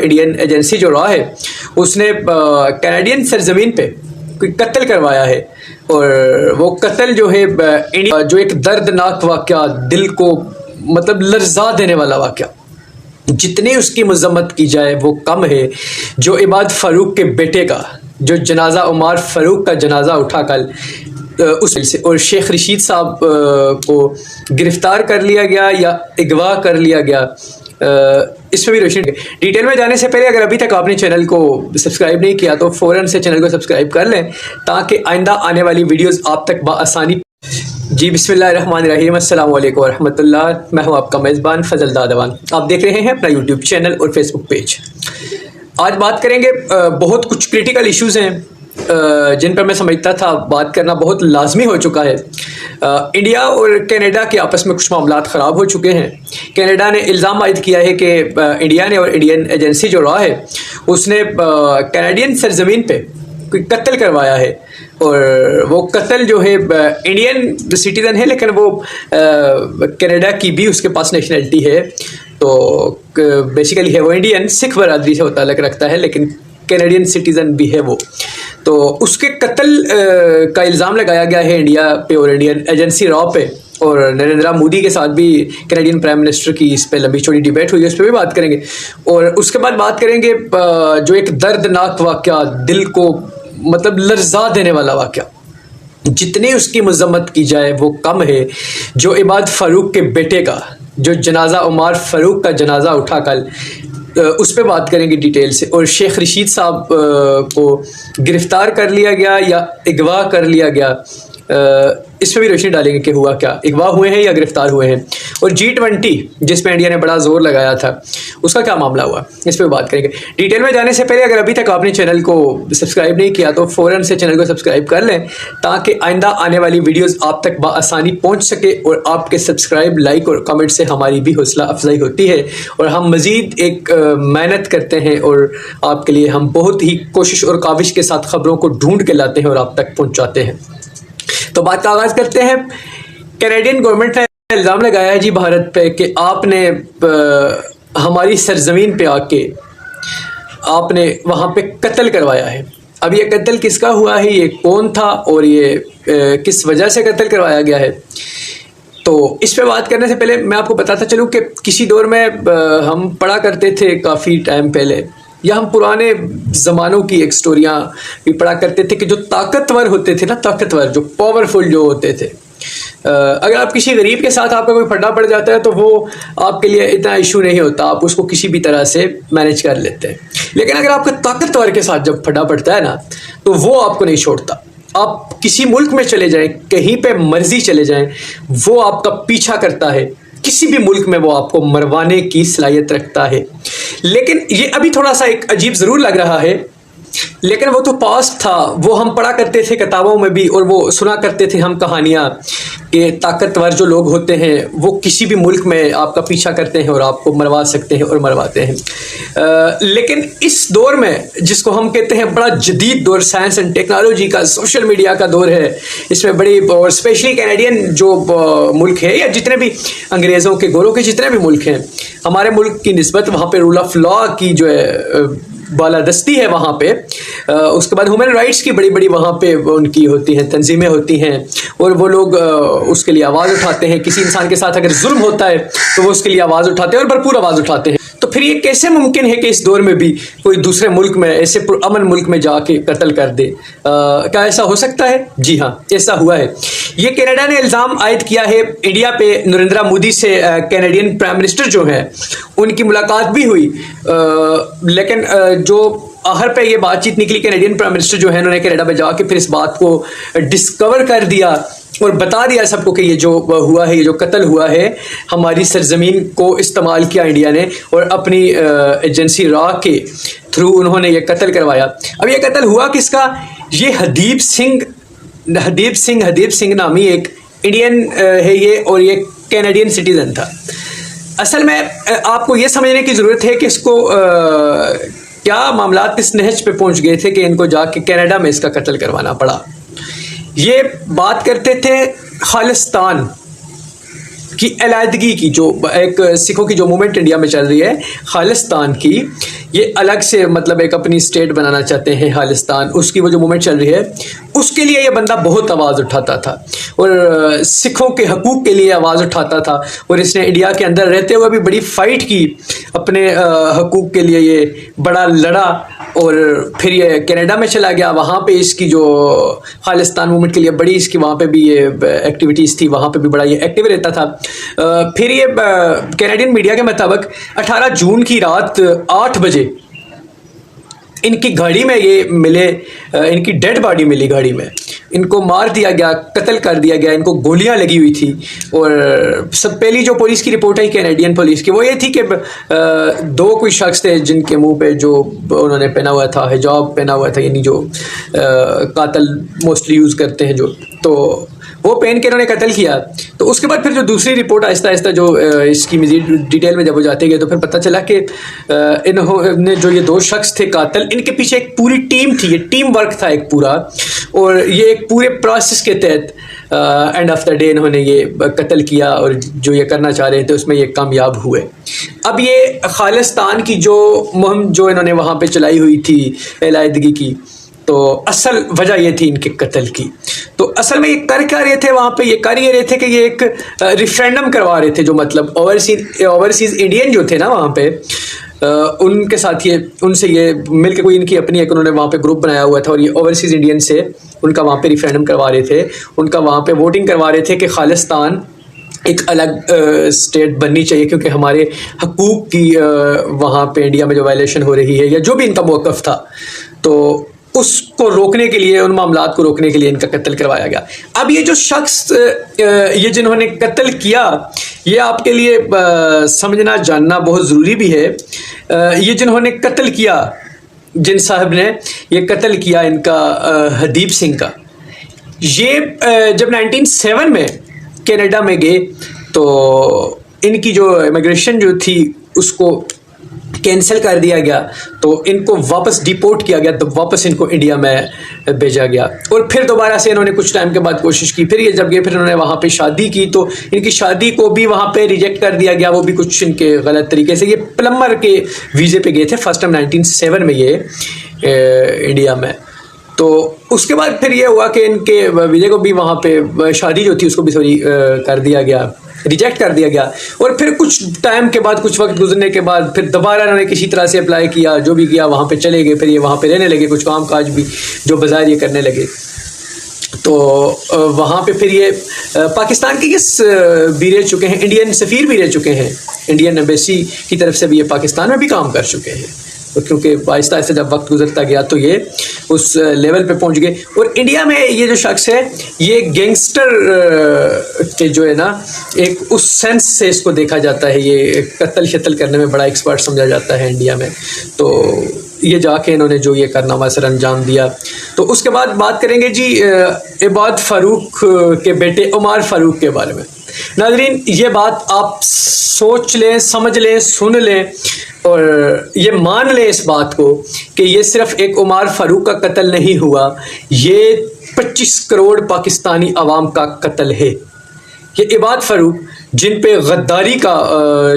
Indian agency جو را ہے اس نے کینیڈین سرزمین پہ کوئی قتل کروایا ہے، اور وہ قتل جو ہے جو ایک دردناک واقعہ، دل کو مطلب لرزا دینے والا واقعہ، جتنی اس کی مذمت کی جائے وہ کم ہے۔ جو عماد فاروق کے بیٹے کا جو جنازہ، عمار فاروق کا جنازہ اٹھا کل اس سے، اور شیخ رشید صاحب کو گرفتار کر لیا گیا یا اغوا کر لیا گیا، اس میں بھی روشنی ڈیٹیل میں جانے سے پہلے اگر ابھی تک آپ نے چینل کو سبسکرائب نہیں کیا تو فوراً سے چینل کو سبسکرائب کر لیں تاکہ آئندہ آنے والی ویڈیوز آپ تک بآسانی۔ جی بسم اللہ الرحمن الرحیم، السلام علیکم ورحمۃ اللہ، میں ہوں آپ کا میزبان فضل دادوان، آپ دیکھ رہے ہیں اپنا یوٹیوب چینل اور فیس بک پیج۔ آج بات کریں گے، بہت کچھ کریٹیکل ایشوز ہیں جن پر میں سمجھتا تھا بات کرنا بہت لازمی ہو چکا ہے۔ انڈیا اور کینیڈا کے آپس میں کچھ معاملات خراب ہو چکے ہیں۔ کینیڈا نے الزام عائد کیا ہے کہ انڈیا نے اور انڈین ایجنسی جو را ہے اس نے کینیڈین سرزمین پہ کوئی قتل کروایا ہے، اور وہ قتل جو ہے انڈین سٹیزن ہے لیکن وہ کینیڈا کی بھی اس کے پاس نیشنلٹی ہے، تو بیسیکلی ہے وہ انڈین، سکھ برادری سے وہ تعلق رکھتا ہے لیکن کینیڈین سٹیزن بھی ہے وہ، تو اس کے قتل کا الزام لگایا گیا ہے انڈیا پہ اور انڈین ایجنسی را پہ، اور نریندرا مودی کے ساتھ بھی کینیڈین پرائم منسٹر کی اس پہ لمبی چوڑی ڈیبیٹ ہوئی ہے، اس پہ بھی بات کریں گے، اور اس کے بعد بات کریں گے جو ایک دردناک واقعہ، دل کو مطلب لرزا دینے والا واقعہ، جتنی اس کی مذمت کی جائے وہ کم ہے۔ جو عماد فاروق کے بیٹے کا جو جنازہ، عمار فاروق کا جنازہ اٹھا کل، اس پہ بات کریں گے ڈیٹیل سے، اور شیخ رشید صاحب کو گرفتار کر لیا گیا یا اغوا کر لیا گیا، اس پہ بھی روشنی ڈالیں گے کہ ہوا کیا، اغوا ہوئے ہیں یا گرفتار ہوئے ہیں، اور G20 جس پہ انڈیا نے بڑا زور لگایا تھا اس کا کیا معاملہ ہوا، اس پہ بات کریں گے۔ ڈیٹیل میں جانے سے پہلے اگر ابھی تک آپ نے چینل کو سبسکرائب نہیں کیا تو فوراً سے چینل کو سبسکرائب کر لیں تاکہ آئندہ آنے والی ویڈیوز آپ تک بآسانی پہنچ سکے، اور آپ کے سبسکرائب، لائک اور کمنٹ سے ہماری بھی حوصلہ افزائی ہوتی ہے، اور ہم مزید ایک محنت کرتے ہیں، اور آپ کے لیے ہم بہت ہی کوشش اور کاوش کے ساتھ خبروں کو ڈھونڈ کے لاتے ہیں اور آپ تک پہنچاتے ہیں۔ تو بات کا آغاز کرتے ہیں۔ کینیڈین گورنمنٹ نے الزام لگایا ہے جی بھارت پہ کہ آپ نے ہماری سرزمین پہ آ کے آپ نے وہاں پہ قتل کروایا ہے۔ اب یہ قتل کس کا ہوا ہے، یہ کون تھا، اور یہ کس وجہ سے قتل کروایا گیا ہے، تو اس پہ بات کرنے سے پہلے میں آپ کو بتاتا چلوں کہ کسی دور میں ہم پڑھا کرتے تھے کافی ٹائم پہلے، یا ہم پرانے زمانوں کی ایک سٹوریاں بھی پڑھا کرتے تھے کہ جو طاقتور ہوتے تھے نا، طاقتور جو پاورفل جو ہوتے تھے، اگر آپ کسی غریب کے ساتھ آپ کا کوئی پھڈا پڑ جاتا ہے تو وہ آپ کے لیے اتنا ایشو نہیں ہوتا، آپ اس کو کسی بھی طرح سے مینیج کر لیتے ہیں، لیکن اگر آپ کا طاقتور کے ساتھ جب پھڈا پڑتا ہے نا تو وہ آپ کو نہیں چھوڑتا۔ آپ کسی ملک میں چلے جائیں، کہیں پہ مرضی چلے جائیں، وہ آپ کا پیچھا کرتا ہے، کسی بھی ملک میں وہ آپ کو مروانے کی صلاحیت رکھتا ہے۔ لیکن یہ ابھی تھوڑا سا ایک عجیب ضرور لگ رہا ہے، لیکن وہ تو پاسٹ تھا، وہ ہم پڑھا کرتے تھے کتابوں میں بھی، اور وہ سنا کرتے تھے ہم کہانیاں کہ طاقتور جو لوگ ہوتے ہیں وہ کسی بھی ملک میں آپ کا پیچھا کرتے ہیں اور آپ کو مروا سکتے ہیں اور مرواتے ہیں۔ لیکن اس دور میں جس کو ہم کہتے ہیں بڑا جدید دور، سائنس اینڈ ٹیکنالوجی کا، سوشل میڈیا کا دور ہے، اس میں بڑی، اور اسپیشلی کینیڈین جو ملک ہے یا جتنے بھی انگریزوں کے گوروں کے جتنے بھی ملک ہیں، ہمارے ملک کی نسبت وہاں پہ رول آف لا کی جو ہے بالادستی ہے وہاں پہ، اس کے بعد ہیومن رائٹس کی بڑی بڑی وہاں پہ ان کی ہوتی ہیں، تنظیمیں ہوتی ہیں، اور وہ لوگ اس کے لیے آواز اٹھاتے ہیں۔ کسی انسان کے ساتھ اگر ظلم ہوتا ہے تو وہ اس کے لیے آواز اٹھاتے ہیں اور بھرپور آواز اٹھاتے ہیں۔ تو پھر یہ کیسے ممکن ہے کہ اس دور میں بھی کوئی دوسرے ملک میں، ایسے پرامن ملک میں جا کے قتل کر دے؟ کیا ایسا ہو سکتا ہے؟ جی ہاں، ایسا ہوا ہے۔ یہ کینیڈا نے الزام عائد کیا ہے انڈیا پہ۔ نریندرا مودی سے کینیڈین پرائم منسٹر جو ہیں ان کی ملاقات بھی ہوئی، لیکن جو آخر پہ یہ بات چیت نکلی، کینیڈین پرائم منسٹر جو ہے انہوں نے کینیڈا پہ جا کے پھر اس بات کو ڈسکور کر دیا اور بتا دیا سب کو کہ یہ جو ہوا ہے، یہ جو قتل ہوا ہے، ہماری سرزمین کو استعمال کیا انڈیا نے، اور اپنی ایجنسی را کے تھرو انہوں نے یہ قتل کروایا۔ اب یہ قتل ہوا کس کا؟ یہ حدیب سنگھ نامی ایک انڈین ہے یہ، اور یہ کینیڈین سٹیزن تھا۔ اصل میں آپ کو یہ سمجھنے کی ضرورت ہے کہ اس کو کیا معاملات اس نہج پہ پہنچ گئے تھے کہ ان کو جا کے کینیڈا میں اس کا قتل کروانا پڑا۔ یہ بات کرتے تھے خالصتان، کی علیحدگی کی، جو ایک سکھوں کی جو موومنٹ انڈیا میں چل رہی ہے خالصتان کی، یہ الگ سے مطلب ایک اپنی اسٹیٹ بنانا چاہتے ہیں خالصتان، اس کی وہ جو موومنٹ چل رہی ہے اس کے لیے یہ بندہ بہت آواز اٹھاتا تھا اور سکھوں کے حقوق کے لیے آواز اٹھاتا تھا، اور اس نے انڈیا کے اندر رہتے ہوئے بھی بڑی فائٹ کی اپنے حقوق کے لیے، یہ بڑا لڑا، اور پھر یہ کینیڈا میں چلا گیا، وہاں پہ اس کی جو خالصتان موومنٹ کے لیے بڑی اس کی وہاں پہ بھی یہ ایکٹیویٹیز تھی، وہاں پہ بھی بڑا یہ ایکٹیو رہتا تھا۔ پھر یہ کینیڈین میڈیا کے مطابق 18 جون کی رات 8 بجے ان کی گاڑی میں یہ ملے، ان کی ڈیڈ باڈی ملی گاڑی میں، ان کو مار دیا گیا، قتل کر دیا گیا، ان کو گولیاں لگی ہوئی تھی۔ اور سب پہلی جو پولیس کی رپورٹ ہے کینیڈین پولیس کی، وہ یہ تھی کہ 2 کوئی شخص تھے جن کے منہ پہ جو انہوں نے پہنا ہوا تھا، حجاب پہنا ہوا تھا، یعنی جو قاتل موسٹلی یوز کرتے ہیں جو، تو وہ پہن کے انہوں نے قتل کیا۔ تو اس کے بعد پھر جو دوسری رپورٹ آہستہ آہستہ جو اس کی مزید ڈیٹیل میں جب وہ جاتے گئے تو پھر پتہ چلا کہ انہوں نے جو یہ 2 شخص تھے قاتل، ان کے پیچھے ایک پوری ٹیم تھی، یہ ٹیم ورک تھا ایک پورا، اور یہ ایک پورے پروسیس کے تحت اینڈ آف دا ڈے انہوں نے یہ قتل کیا، اور جو یہ کرنا چاہ رہے تھے اس میں یہ کامیاب ہوئے۔ اب یہ خالصتان کی جو مہم جو انہوں نے وہاں پہ چلائی ہوئی تھی علیحدگی کی، تو اصل وجہ یہ تھی ان کے قتل کی۔ تو اصل میں یہ کر کیا رہے تھے وہاں پہ، یہ کر یہ رہے تھے کہ یہ ایک ریفرینڈم کروا رہے تھے، جو مطلب اوورسیز انڈین جو تھے نا وہاں پہ، ان کے ساتھ یہ ان سے یہ مل کے کوئی ان کی اپنی ایک انہوں نے وہاں پہ گروپ بنایا ہوا تھا، اور یہ اوورسیز انڈین سے ان کا وہاں پہ ریفرینڈم کروا رہے تھے، ان کا وہاں پہ ووٹنگ کروا رہے تھے کہ خالصتان ایک الگ اسٹیٹ بننی چاہیے، کیونکہ ہمارے حقوق کی وہاں پہ انڈیا میں جو وائلیشن ہو رہی ہے، یا جو بھی ان کا موقف تھا، تو اس کو روکنے کے لیے، ان معاملات کو روکنے کے لیے ان کا قتل کروایا گیا۔ اب یہ جو شخص یہ جنہوں نے قتل کیا، یہ آپ کے لیے سمجھنا جاننا بہت ضروری بھی ہے۔ یہ جنہوں نے قتل کیا، جن صاحب نے یہ قتل کیا ان کا حدیپ سنگھ کا، یہ جب 1907 میں کینیڈا میں گئے تو ان کی جو امیگریشن جو تھی اس کو کینسل کر دیا گیا، تو ان کو واپس ڈیپورٹ کیا گیا، تو واپس ان کو انڈیا میں بھیجا گیا، اور پھر دوبارہ سے انہوں نے کچھ ٹائم کے بعد کوشش کی، پھر یہ جب گئے پھر انہوں نے وہاں پہ شادی کی، تو ان کی شادی کو بھی وہاں پہ ریجیکٹ کر دیا گیا، وہ بھی کچھ ان کے غلط طریقے سے۔ یہ پلمبر کے ویزے پہ گئے تھے فرسٹ ٹائم 1907 میں یہ انڈیا میں، تو اس کے بعد پھر یہ ہوا کہ ان کے ویزے کو بھی وہاں پہ شادی جو تھی اس کو بھی سوری کر دیا گیا، ریجیکٹ کر دیا گیا، اور پھر کچھ ٹائم کے بعد، کچھ وقت گزرنے کے بعد پھر دوبارہ انہوں نے کسی طرح سے اپلائی کیا، جو بھی کیا وہاں پہ چلے گئے، پھر یہ وہاں پہ رہنے لگے، کچھ کام کاج بھی جو بظاہر یہ کرنے لگے، تو وہاں پہ پھر یہ پاکستان کے بھی رہ چکے ہیں، انڈین سفیر بھی رہ چکے ہیں، انڈین ایمبیسی کی طرف سے بھی یہ پاکستان میں بھی کام کر چکے ہیں، کیونکہ آہستہ آہستہ جب وقت گزرتا گیا تو یہ اس لیول پہ پہنچ گئے۔ اور انڈیا میں یہ جو شخص ہے یہ گینگسٹر کے جو ہے نا ایک اس سینس سے اس کو دیکھا جاتا ہے، یہ قتل شتل کرنے میں بڑا ایکسپرٹ سمجھا جاتا ہے انڈیا میں، تو یہ جا کے انہوں نے جو یہ کارنامہ سر انجام دیا۔ تو اس کے بعد بات کریں گے جی عباد فاروق کے بیٹے عمار فاروق کے بارے میں۔ ناظرین یہ بات آپ سوچ لیں، سمجھ لیں، سن لیں، اور یہ مان لیں اس بات کو کہ یہ صرف ایک عمار فاروق کا قتل نہیں ہوا، یہ 25 کروڑ پاکستانی عوام کا قتل ہے۔ یہ عباد فاروق جن پہ غداری کا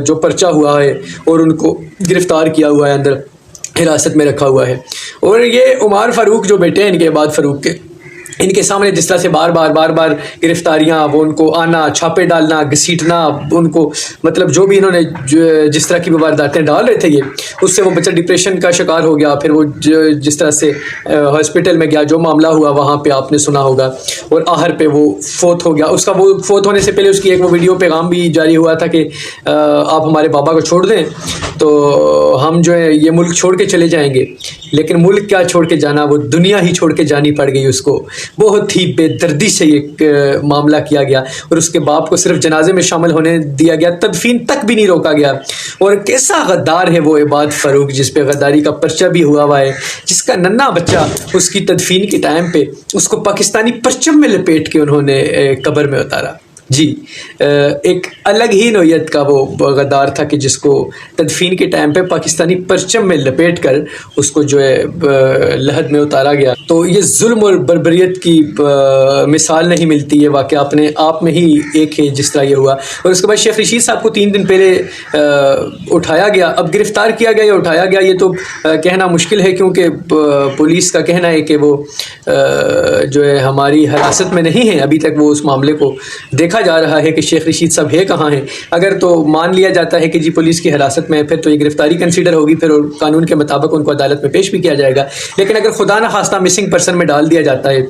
جو پرچہ ہوا ہے اور ان کو گرفتار کیا ہوا ہے، اندر حراست میں رکھا ہوا ہے، اور یہ عمار فاروق جو بیٹے ہیں ان کے عباد فاروق کے، ان کے سامنے جس طرح سے بار بار گرفتاریاں، وہ ان کو آنا، چھاپے ڈالنا، گھسیٹنا، ان کو مطلب جو بھی انہوں نے جس طرح کی وارداتیں ڈال رہے تھے یہ، اس سے وہ بچہ ڈپریشن کا شکار ہو گیا، پھر وہ جس طرح سے ہاسپٹل میں گیا، جو معاملہ ہوا وہاں پہ آپ نے سنا ہوگا، اور آخر پہ وہ فوت ہو گیا۔ اس کا وہ فوت ہونے سے پہلے اس کی ایک وہ ویڈیو پیغام بھی جاری ہوا تھا کہ آپ ہمارے بابا کو چھوڑ دیں تو ہم جو ہے یہ ملک چھوڑ کے چلے جائیں گے، لیکن ملک کیا چھوڑ کے جانا، وہ دنیا ہی چھوڑ کے جانی پڑ گئی اس کو۔ بہت ہی بے دردی سے یہ معاملہ کیا گیا، اور اس کے باپ کو صرف جنازے میں شامل ہونے دیا گیا، تدفین تک بھی نہیں روکا گیا۔ اور کیسا غدار ہے وہ عباد فاروق جس پہ غداری کا پرچہ بھی ہوا ہے، جس کا ننھا بچہ اس کی تدفین کے ٹائم پہ اس کو پاکستانی پرچم میں لپیٹ کے انہوں نے قبر میں اتارا۔ جی ایک الگ ہی نوعیت کا وہ غدار تھا کہ جس کو تدفین کے ٹائم پہ پاکستانی پرچم میں لپیٹ کر اس کو جو ہے لحد میں اتارا گیا. تو یہ ظلم اور بربریت کی مثال نہیں ملتی. یہ واقعہ اپنے آپ میں ہی ایک ہے جس طرح یہ ہوا. اور اس کے بعد شیخ رشید صاحب کو 3 دن پہلے اٹھایا گیا. اب گرفتار کیا گیا یا اٹھایا گیا یہ تو کہنا مشکل ہے, کیونکہ پولیس کا کہنا ہے کہ وہ جو ہے ہماری حراست میں نہیں ہے ابھی تک. وہ اس معاملے کو دیکھا جا رہا ہے کہ شیخ رشید صاحب ہے کہاں ہیں. اگر تو مان لیا جاتا ہے کہ جی پولیس کی حراست میں ہے, پھر تو یہ گرفتاری کنسیڈر ہوگی, پھر قانون کے مطابق ان کو عدالت میں پیش بھی کیا جائے گا. لیکن اگر خدا نہ خواستہ مسنگ پرسن میں ڈال دیا جاتا ہے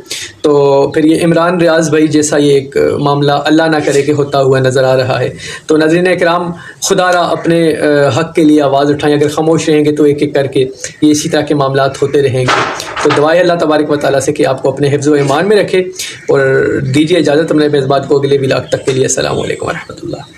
تو پھر یہ عمران ریاض بھائی جیسا یہ ایک معاملہ اللہ نہ کرے کہ ہوتا ہوا نظر آ رہا ہے. تو ناظرین اکرام, خدا را اپنے حق کے لیے آواز اٹھائیں. اگر خاموش رہیں گے تو ایک ایک کر کے یہ اسی طرح کے معاملات ہوتے رہیں گے. تو دعائیں اللہ تبارک و تعالیٰ سے کہ آپ کو اپنے حفظ و ایمان میں رکھے, اور دیجیے اجازت اپنے میزبان کو اگلے ولاگ تک کے لیے. السلام علیکم ورحمۃ اللہ.